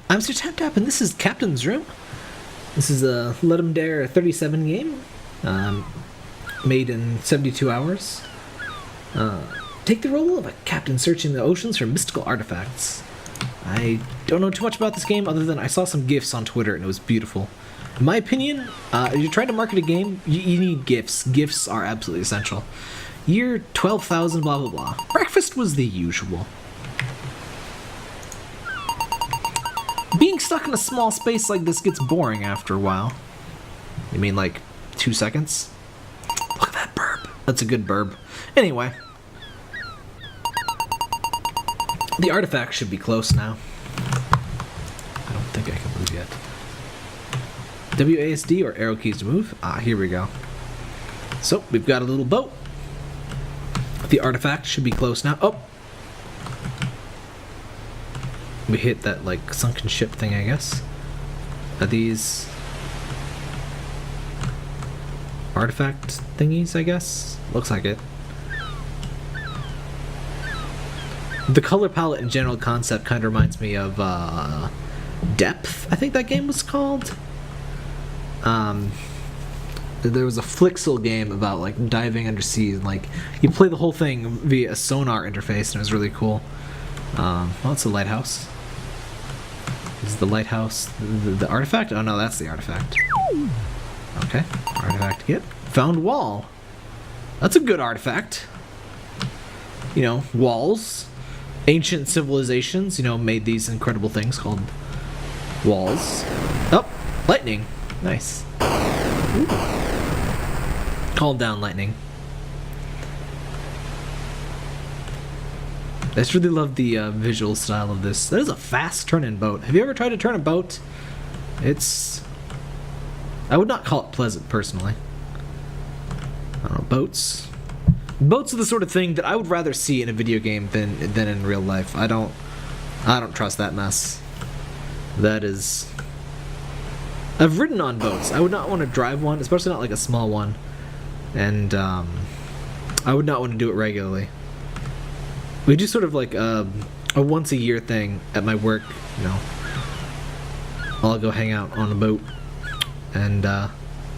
I'm Sir Tap Tap, and this is Captain's Room. This is a Let 'em Dare 37 game, made in 72 hours. Take the role of a captain searching the oceans for mystical artifacts. I don't know too much about this game other than I saw some GIFs on Twitter and it was beautiful. In my opinion, if you're trying to market a game, you need GIFs. GIFs are absolutely essential. Year 12,000 blah blah blah. Breakfast was the usual. Being stuck in a small space like this gets boring after a while. You mean like 2 seconds? Look at that burb. That's a good burb. Anyway. The artifact should be close now. I don't think I can move yet. WASD or arrow keys to move? Ah, here we go. So, we've got a little boat. The artifact should be close now. Oh! We hit that, like, sunken ship thing, I guess. Are these artifact thingies, I guess? Looks like it. The color palette and general concept kind of reminds me of, Depth, I think that game was called. There was a Flixel game about, like, diving undersea, and, like, you play the whole thing via a sonar interface, and it was really cool. Well, it's a lighthouse. Is the lighthouse the artifact? Oh no, that's the artifact. Okay, artifact get. Found wall. That's a good artifact. You know, walls. Ancient civilizations, you know, made these incredible things called walls. Oh, lightning. Nice. Ooh. Calm down, lightning. I just really love the visual style of this. That is a fast turning boat. Have you ever tried to turn a boat? It's... I would not call it pleasant, personally. I don't know, boats. Boats are the sort of thing that I would rather see in a video game than in real life. I don't trust that mess. That is... I've ridden on boats. I would not want to drive one, especially not like a small one. And I would not want to do it regularly. We do sort of like a once a year thing at my work, you know. I'll go hang out on a boat, and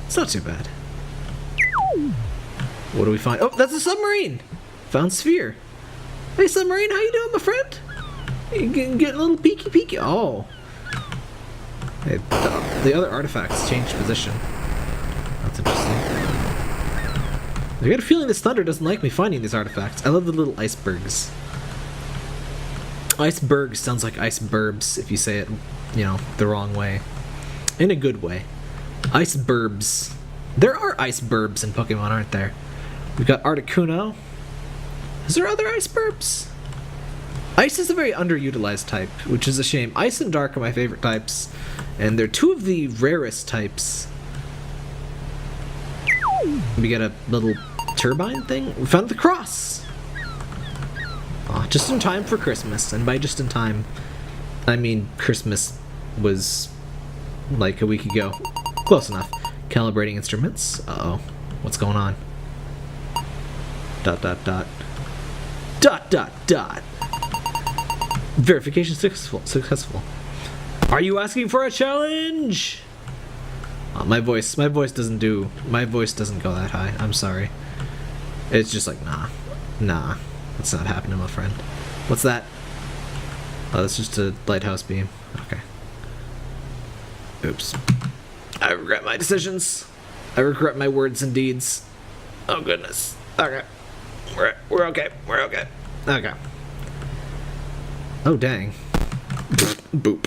it's not too bad. What do we find? Oh, that's a submarine! Found sphere. Hey submarine, how you doing, my friend? You getting a little peeky. Oh. Hey, the other artifacts changed position. That's interesting. I got a feeling this thunder doesn't like me finding these artifacts. I love the little icebergs. Icebergs sounds like icebergs if you say it, you know, the wrong way. In a good way. Icebergs. There are icebergs in Pokemon, aren't there? We've got Articuno. Is there other icebergs? Ice is a very underutilized type, which is a shame. Ice and Dark are my favorite types, and they're two of the rarest types. We got a little turbine thing. We found the cross. Oh, just in time for Christmas, and by just in time, I mean Christmas was like a week ago. Close enough. Calibrating instruments. Uh-oh. What's going on? ... Verification successful. Are you asking for a challenge? My voice doesn't go that high. I'm sorry. It's just like, nah, that's not happening, my friend. What's that? Oh, that's just a lighthouse beam. Okay. Oops. I regret my decisions. I regret my words and deeds. Oh goodness. Okay. We're okay. We're okay. Okay. Oh dang. Boop.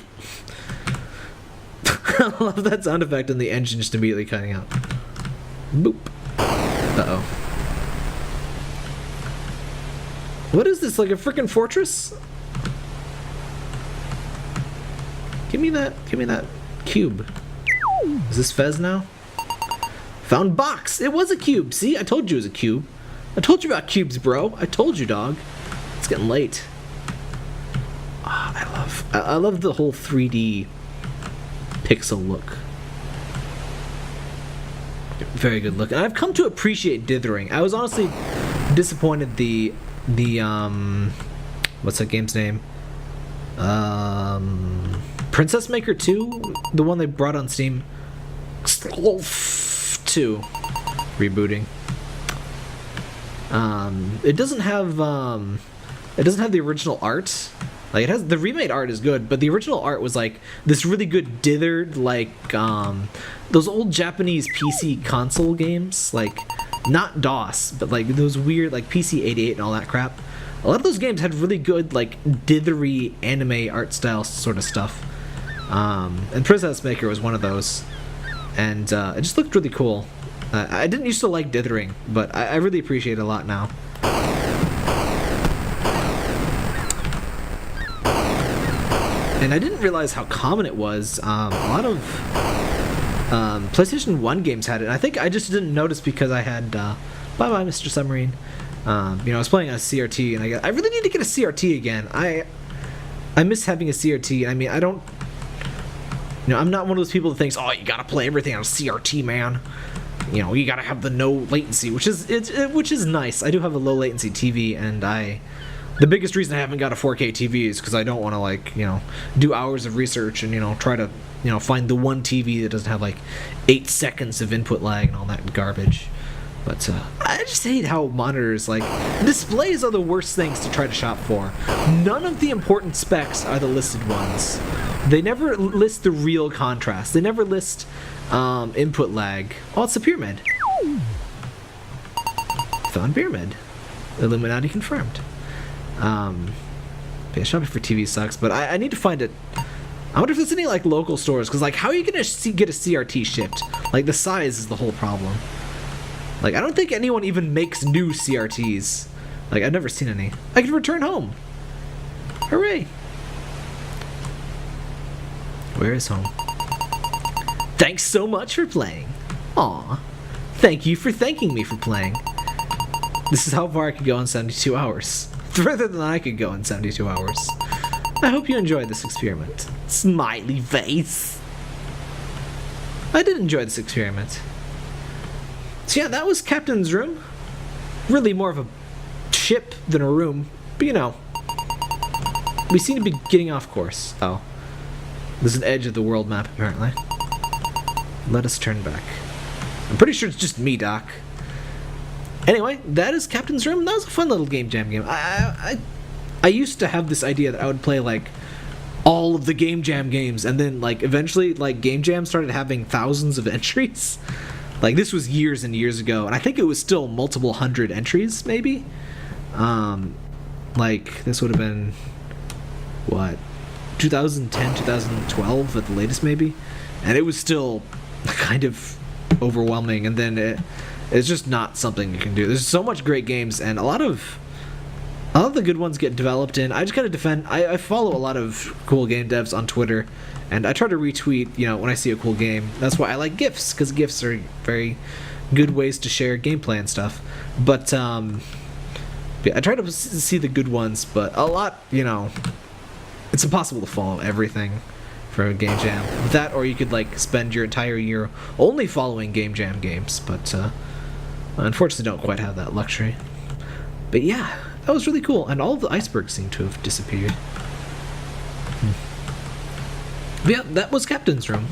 I love that sound effect and the engine just immediately cutting out. Boop. Uh-oh. What is this, like a freaking fortress? Give me that cube. Is this Fez now? Found box! It was a cube! See? I told you it was a cube. I told you about cubes, bro. I told you, dog. It's getting late. Oh, I love the whole 3D pixel look. Very good look. And I've come to appreciate dithering. I was honestly disappointed the what's that game's name? Princess Maker 2, the one they brought on Steam. 2 rebooting. It doesn't have the original art. Like, it has, the remade art is good, but the original art was like this really good dithered, like those old Japanese PC console games, like not DOS, but like those weird like PC 88 and all that crap. A lot of those games had really good like dithery anime art style sort of stuff. And Princess Maker was one of those, and it just looked really cool. I didn't used to like dithering, but I really appreciate it a lot now. And I didn't realize how common it was. A lot of PlayStation 1 games had it. And I think I just didn't notice because I had... bye-bye, Mr. Submarine. I was playing a CRT, and I really need to get a CRT again. I miss having a CRT. I mean, I don't... I'm not one of those people that thinks, oh, you gotta play everything on a CRT, man. You gotta have the no latency, which is nice. I do have a low latency TV, and the biggest reason I haven't got a 4K TV is because I don't want to, like, do hours of research and, try to, find the one TV that doesn't have, like, 8 seconds of input lag and all that garbage. But I just hate how monitors, like, displays are the worst things to try to shop for. None of the important specs are the listed ones. They never list the real contrast. They never list input lag. Oh, it's a pyramid. Found pyramid. Illuminati confirmed. Yeah, shopping for TV sucks, but I need to find it. I wonder if there's any like local stores, because like how are you gonna get a CRT shipped? Like the size is the whole problem. Like I don't think anyone even makes new CRTs. Like I've never seen any. I can return home. Hooray! Where is home? Thanks so much for playing. Aw, thank you for thanking me for playing. This is how far I could go in 72 hours. Further than I could go in 72 hours. I hope you enjoyed this experiment. Smiley face. I did enjoy this experiment. So yeah, that was Captain's room. Really more of a ship than a room, but we seem to be getting off course. Oh. There's an edge of the world map, apparently. Let us turn back. I'm pretty sure it's just me, Doc. Anyway, that is Captain's Room. That was a fun little game jam game. I used to have this idea that I would play like all of the game jam games, and then like eventually like game jam started having thousands of entries. Like this was years and years ago, and I think it was still multiple hundred entries, maybe. Like this would have been what, 2010, 2012 at the latest, maybe, and it was still kind of overwhelming. And then it's just not something you can do. There's so much great games, and a lot of the good ones get developed in. I just gotta defend. I follow a lot of cool game devs on Twitter, and I try to retweet, when I see a cool game. That's why I like GIFs, because GIFs are very good ways to share gameplay and stuff. But yeah, I try to see the good ones, but a lot, it's impossible to follow everything for a game jam. That, or you could like spend your entire year only following game jam games, but unfortunately don't quite have that luxury. But yeah, that was really cool, and all of the icebergs seem to have disappeared. But yeah, that was Captain's Room.